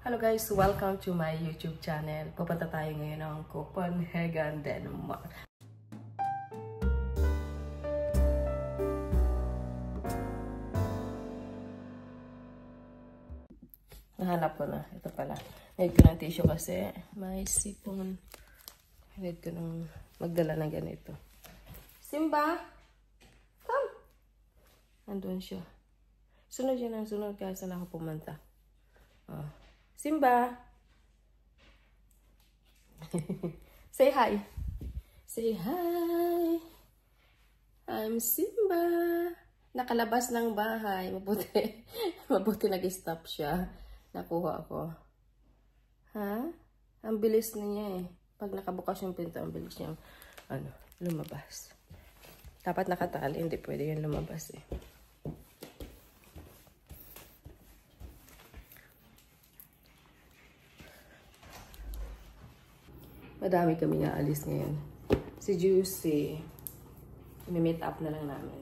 Hello guys, welcome to my YouTube channel. Pupunta tayo ngayon ng Copenhagen, Denmark. Nahanap ko na. Ito pala. Need ko ng tissue kasi may sipon. Need ko nang magdala ng ganito. Simba! Come! Andun siya. Sunod yan ang sunod kaya saan ako pumunta. Oh. Simba! Say hi! Say hi! I'm Simba! Nakalabas ng bahay. Mabuti. Mabuti nag-stop siya. Nakuha ako. Ha? Ang bilis niya eh. Pag nakabukas yung pinto, ang bilis niya lumabas. Dapat nakatali. Hindi pwede yan lumabas eh. Madami kami aalis ngayon. Si Juicy, i-meet up na lang namin.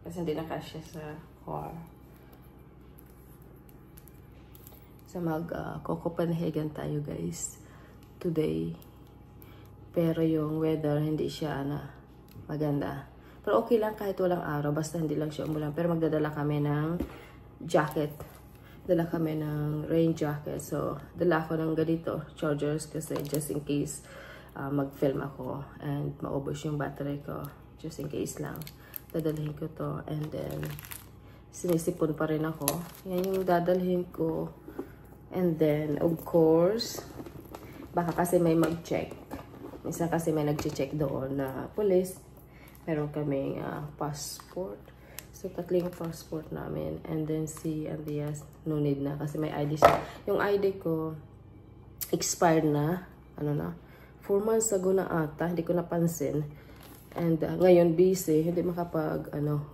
Kasi hindi nakasya sa car. So mag-Copenhagen tayo guys. Today. Pero yung weather hindi siya maganda. Pero okay lang kahit walang araw. Basta hindi lang siya umulan. Pero magdadala kami ng jacket. Dala kami ng rain jacket. So, dala ako ng ganito, chargers, kasi just in case mag-film ako and maubos yung battery ko. Just in case lang. Dadalhin ko to. And then, sinisipon pa rin ako. Yan yung dadalhin ko. And then, of course, baka kasi may mag-check. Minsan kasi may nag-check doon na police. Meron kaming passport. So, tatling passport namin. And then, si Andreas, no need na. Kasi may ID siya. Yung ID ko, expired na. 4 months ago na ata. Hindi ko napansin. And ngayon, busy. Hindi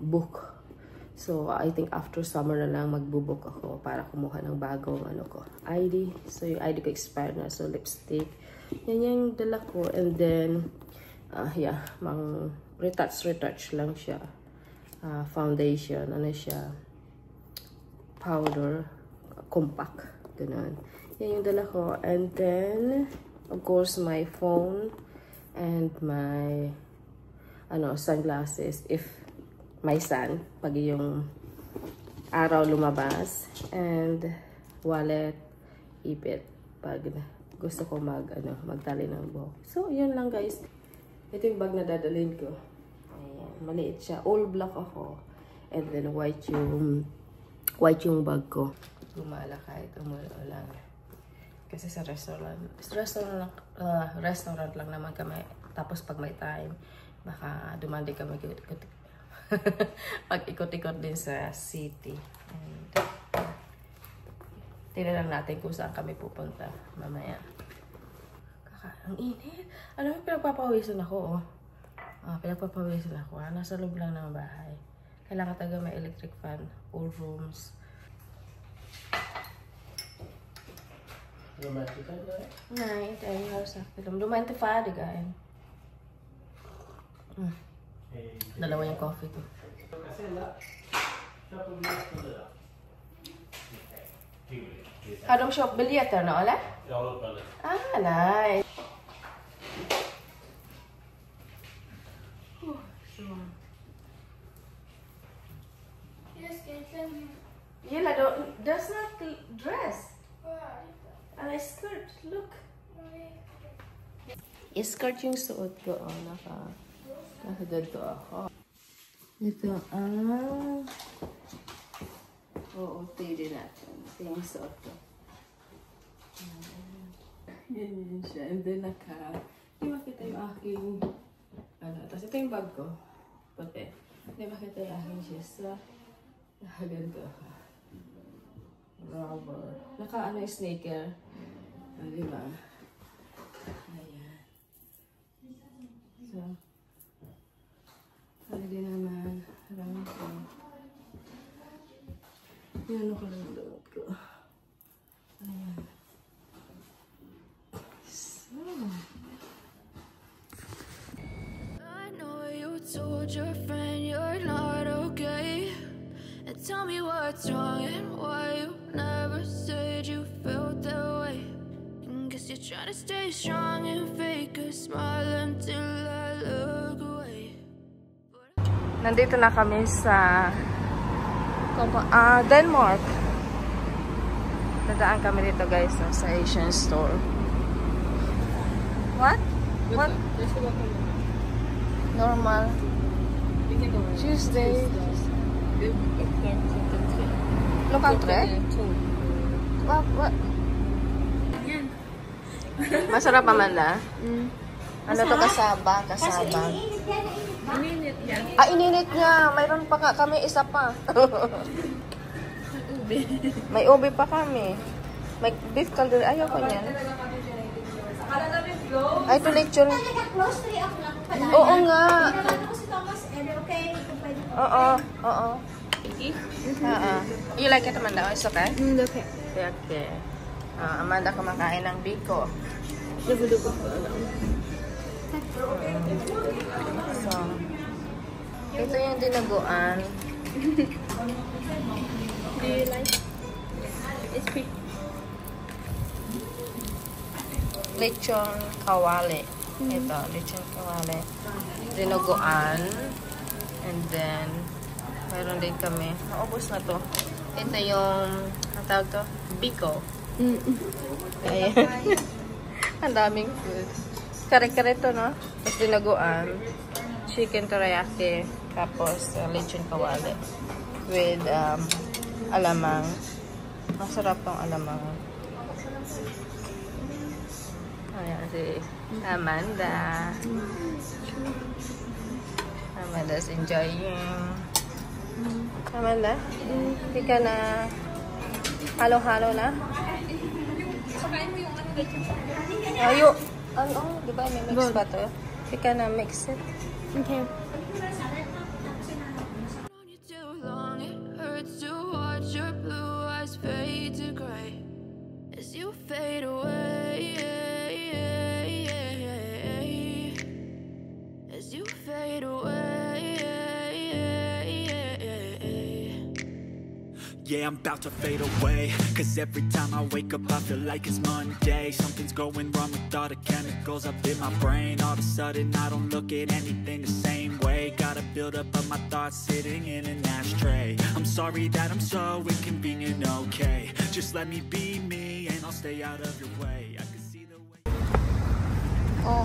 book. So, I think after summer na lang magbubook ako para kumuha ng bagong ID. So, yung ID ko expired na. So, lipstick. Yan yung dala ko. And then, retouch lang siya. Foundation, siya, powder, compact, ganun. Yan yung dala ko. And then, of course, my phone and my, sunglasses, if may sun, pag yung araw lumabas, and wallet, ipit, pag gusto ko magtali ng buhok. So, yun lang guys. Ito yung bag na dadalhin ko. Maliit siya. All black ako. And then white yung bag ko. Gumala kahit umulan. Kasi sa restaurant lang naman kami. Tapos pag may time, baka dumandi kami pag-ikot-ikot din sa city. And tingnan lang natin kung saan kami pupunta mamaya. Ang init. Alam mo, pinagpapawisan ako, oh. Pinagpapawisan ako. Nasa loob lang ng bahay. Kailangan taga may electric fan. All rooms. Romantic ka ba? Nej, det är ju sagt. De är inte färdiga än. Dalawa yung coffee ko. Har de köpt biljetter nu, eller? Jag har uppehållit. Nej. Gillar du? That's not dress. A skirt. Look. Skirt yung suot ko. Nakadad ko ako. Ito oo, pwede natin. Ito yung suot ko. Yan siya. And then hindi makita yung aking tapos ito yung bag ko. Puti. Hindi makita yung aking shoes. Nakaganto ako. Rubber. Yung sneaker. Diba? Ayan. So, pwede naman. Alam ko. Yan ako lang dapat ko. Ayan. So. I know you told your friend you're not okay. And tell me what's wrong and why you never say Trying to stay strong and fake a smile until I look away. Nandito na kami sa Denmark. Nadaan kami dito guys sa Asian store. What? What? Normal. Tuesday. Local trip? What? Masarap, Amanda? Ano to, kasaba? Ininit niya. Ininit niya. Mayroon pa kami isa pa. May ubi pa kami. May beef calder. Ayaw ko niyan. Ay, ito lechon. Oo nga. Oo. You like it, Amanda? It's okay? Okay. Okay. Amanda kumakain ng biko. So, ito yung dinaguan. Do you like? It's quick. Lechon kawali. Ito, lechon kawali. Dinaguan. And then, mayroon din kami. Naubos na to. Ito yung, ang tawag to? Biko. Ayan. Ang daming food. Kare-kare to, no? Tapos dinaguan. Chicken teriyaki. Tapos, lechon kawali. With, alamang. Masarap tong alamang. Ayan, si Amanda. Amanda's enjoying. Amanda? Hindi ka na halo-halo na? Ayo. Ano? Di ba may mix pa to? Hindi ka na mix it. Okay. On you too long, it hurts to watch your blue eyes fade to gray as you fade away. As you fade away. Yeah, I'm about to fade away, cause every time I wake up I feel like it's Monday. Something's going wrong with all the chemicals up in my brain. All of a sudden I don't look at anything the same way. Gotta build up of my thoughts sitting in an ashtray. I'm sorry that I'm so inconvenient, okay. Just let me be me and I'll stay out of your way. I can see the way. Oh.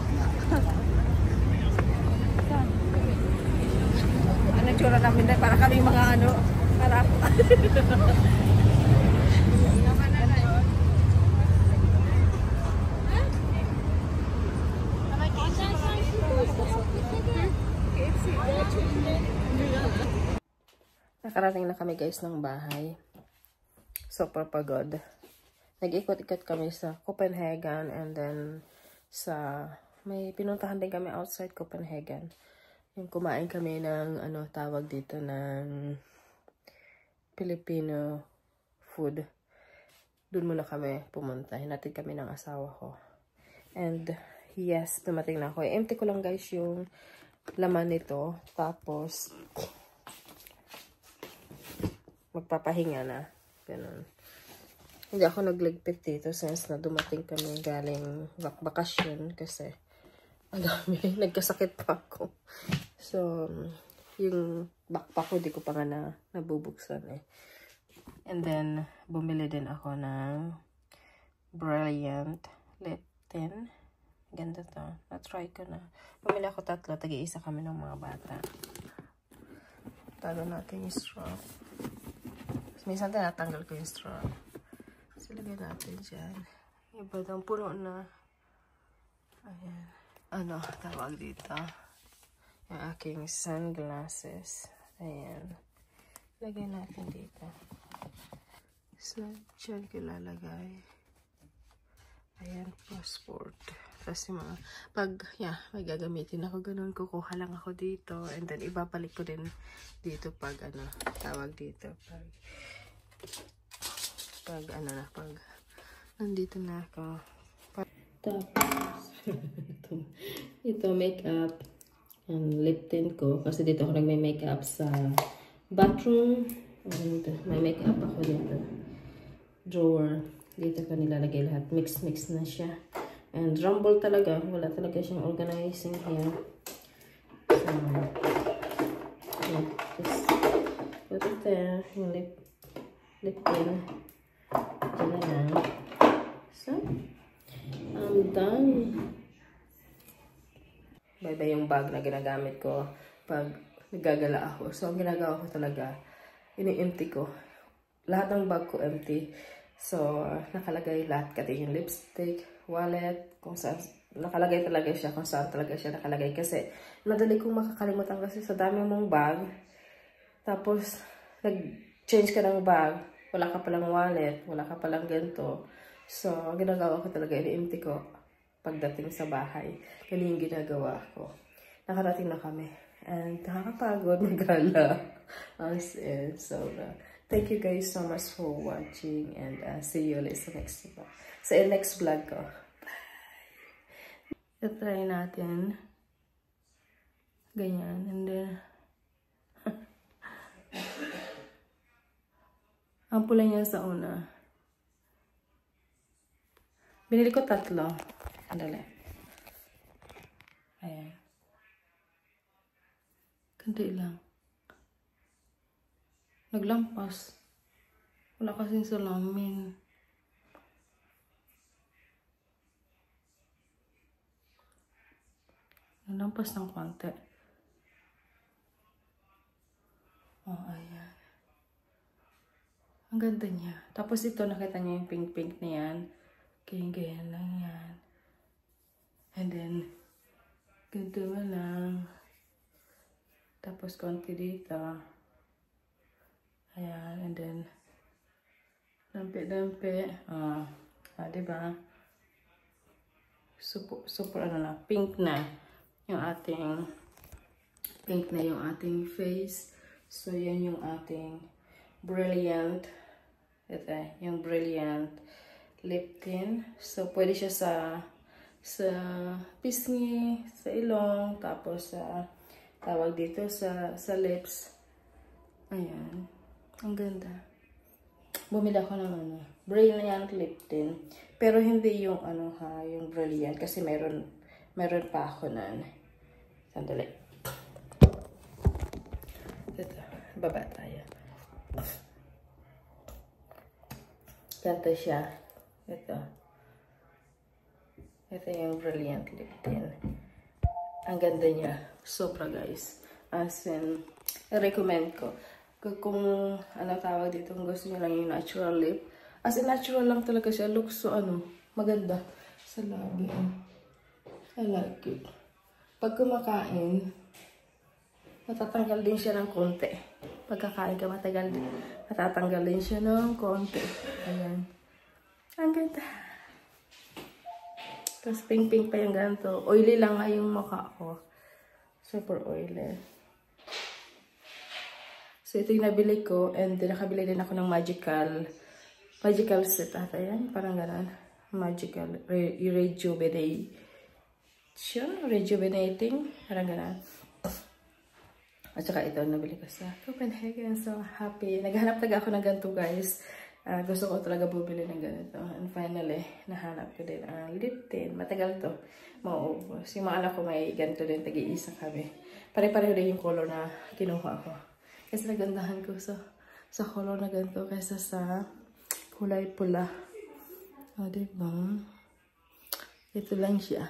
Ano tsura namin na para kami mga ano, para nakarating na kami guys ng bahay. Super pagod. Nag-ikot-ikot kami sa Copenhagen and then sa may pinuntahan din kami outside Copenhagen. Yung kumain kami ng ano tawag dito ng Filipino food. Doon muna kami pumunta. Hinatid kami ng asawa ko. And yes, dumating na ako. Empty ko lang guys yung laman nito. Tapos magpapahinga na. Ganun. Hindi ako nagligpit dito since na dumating kami galing bakasyon kasi ang dami. Nagkasakit pa ako. So, yung backpack ko, di ko pa nga nabubuksan eh. And then, bumili din ako ng Brilliant Lip Tint. Ganda to. Na-try ko na. Bumili ako 3. Tag-iisa kami ng mga bata. Tago natin yung straw. Minsan tinatanggal ko yung straw. Silagay natin dyan. Iba daw, puno na. Ayan. Ano, tawag dito. Yung aking sunglasses. Ayan. Lagay natin dito. So, dyan ko lalagay. Ayan, passport. Tapos yung mga, may gagamitin ako ganun. Kukuha lang ako dito. And then, ibabalik ko din dito pag, tawag dito. Pag nandito na ako. Tapos, ito makeup. Ang lip tint ko. Kasi dito ako nagme-makeup sa bathroom. And may makeup ako dito. Drawer. Dito ko nilalagay lahat. Mix na siya. And rumble talaga. Wala talaga siyang organizing here. So, yeah, just put it there. Yung lip in. Ito na lang. So, I'm done. Bye-bye yung bag na ginagamit ko pag nagagala ako. So, ang ginagawa ko talaga, ini-empty ko. Lahat ng bag ko empty. So, nakalagay lahat. Kati yung lipstick, wallet, kung saan. Nakalagay talaga siya kung saan talaga siya nakalagay. Kasi, madali kong makakalimutan kasi sa dami mong bag. Tapos, nag-change ka ng bag. Wala ka palang wallet. Wala ka palang ganito. So, ginagawa ko talaga, ini-empty ko pagdating sa bahay. Ganun yung ginagawa ko. Nakarating na kami. And nakakapagod, magala. So, thank you guys so much for watching. And see you ulit sa next vlog ko. Bye! Try natin. Ganyan. And then, ang pula niya sa una. Binili ko 3. Andali. Ayan. Kunti lang. Naglampas. Wala kasing salamin. Naglampas ng konti. Oh, ayan. Ang ganda niya. Tapos ito, nakita niya yung pink-pink na yan. Ganyan lang yan. And then, ganito mo lang. Tapos, konti dito. Ayan. And then, dampi-dampi. Diba? Super, ano na, pink na yung ating face. So, yan yung ating brilliant. Ito, yung brilliant lip tint. So, pwede siya sa pisngi, sa ilong, tapos sa tawag dito sa lips. Ayan. Ang ganda. Bumili ako ng brilliant lip tint. Pero hindi yung yung brilliant kasi meron pa ako nan. Sandali. Ito, baba tayo. Ganito siya. Ito yung brilliant lip tint. Ang ganda niya. Sobra guys. As in, recommend ko. Kung tawag dito, kung gusto niyo lang yung natural lip. As in, natural lang talaga siya. Looks so maganda sa labi. I like it. Pag kumakain, matatanggal din siya ng konti. Pagkakain ka matatanggal din siya ng konti. Ayan. Ang ganda. Tapos pink-pink pa yung ganito. Oily lang nga yung mukha ko. Super oily. So, ito yung nabili ko. And nakabili din ako ng magical set. Ayan, parang ganun. Magical. Rejuvenating. Parang ganun. At saka ito, nabili ko sa Copenhagen. So, happy. Naghanap talaga ako ng ganito, guys. Gusto ko talaga bumili ng ganito. And finally, nahanap ko din ang lip tint. Matagal to. Mauubos. Yung mga anak ko may ganito din. Tag-iisa kami. Pare-pareho din yung color na kinuha ko. Kasi nagandahan ko sa color na ganito kaysa sa kulay pula. O, diba? Ito lang siya.